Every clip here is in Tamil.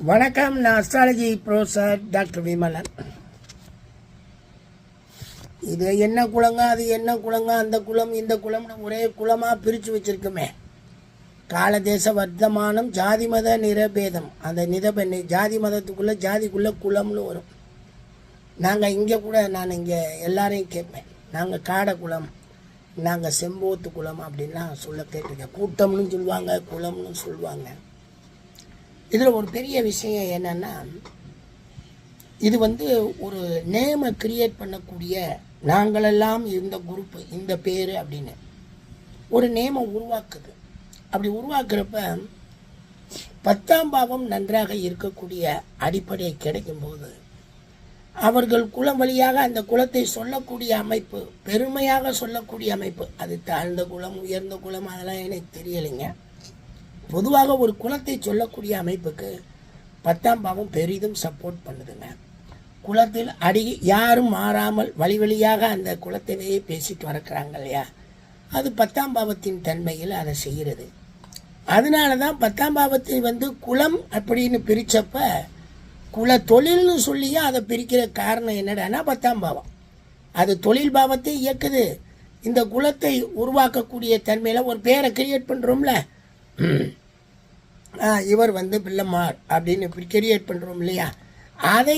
வணக்கம். நான் அஸ்ட்ராலஜி ப்ரொஃபஸர் டாக்டர் விமலன். இது என்ன குலங்க, அது என்ன குலங்க, அந்த குலம் இந்த குலம்னு ஒரே குலமாக பிரித்து வச்சுருக்குமே. காலதேச வர்த்தமானம் ஜாதி மத நிரபேதம். அந்த நிரபெண்ணை ஜாதி மதத்துக்குள்ளே ஜாதிக்குள்ளே குலம்னு வரும். நாங்கள் இங்கே கூட நான் இங்கே எல்லாரையும் கேட்பேன், நாங்கள் காடை குலம், நாங்கள் செம்போத்து குலம் அப்படின்லாம் சொல்ல கேட்டிருக்கேன். கூட்டம்னு சொல்லுவாங்க, குலம்னு சொல்லுவாங்க. இதில் ஒரு பெரிய விஷயம் என்னென்னா, இது ஒரு நேமை கிரியேட் பண்ணக்கூடிய, நாங்களெல்லாம் இந்த குரூப்பு இந்த பேர் அப்படின்னு ஒரு நேமை உருவாக்குது. அப்படி உருவாக்குறப்ப 10ஆம் பாவம் நன்றாக இருக்கக்கூடிய அடிப்படையை கிடைக்கும்போது அவர்கள் குலம் வழியாக அந்த குலத்தை சொல்லக்கூடிய அமைப்பு, பெருமையாக சொல்லக்கூடிய அமைப்பு, அது தாழ்ந்த குலம் உயர்ந்த குலம் அதெல்லாம் எனக்கு தெரியலைங்க. பொதுவாக ஒரு குலத்தை சொல்லக்கூடிய அமைப்புக்கு 10ஆம் பாவம் பெரிதும் சப்போர்ட் பண்ணுதுங்க. குலத்தில் யாரும் மாறாமல் வழி வழியாக அந்த குலத்திலேயே பேசிட்டு வரக்கிறாங்க இல்லையா, அது 10ஆம் பாவத்தின் தன்மையில் அதை செய்கிறது. அதனால தான் 10ஆம் பாவத்தை குலம் அப்படின்னு பிரித்தப்ப குல தொழில்னு சொல்லியும் அதை பிரிக்கிற காரணம் என்னடானா 10ஆம் பாவம் அது தொழில் பாவத்தை இயக்குது. இந்த குலத்தை உருவாக்கக்கூடிய தன்மையில் ஒரு பேரை கிரியேட் பண்ணுறோம்ல, இவர் பிள்ளைமார் அப்படின்னு கிரியேட் பண்ணுறோம் இல்லையா, அதை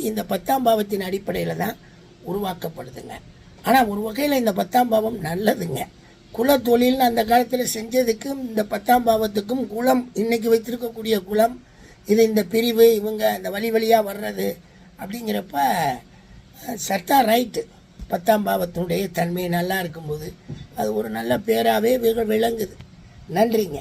இந்த 10ஆம் பாவத்தின் அடிப்படையில் தான் உருவாக்கப்படுதுங்க. ஆனால் ஒரு வகையில் இந்த 10ஆம் பாவம் நல்லதுங்க. குல தொழில்னு அந்த காலத்தில் செஞ்சதுக்கும் இந்த 10ஆம் பாவத்துக்கும் குலம் இன்னைக்கு வைத்திருக்கக்கூடிய குலம் இது இந்த பிரிவு இவங்க இந்த வழி வழியாக வர்றது அப்படிங்கிறப்ப சட்டா ரைட்டு. 10ஆம் பாவத்தினுடைய தன்மை நல்லா இருக்கும்போது அது ஒரு நல்ல பேராகவே விளங்குது. நன்றிங்க.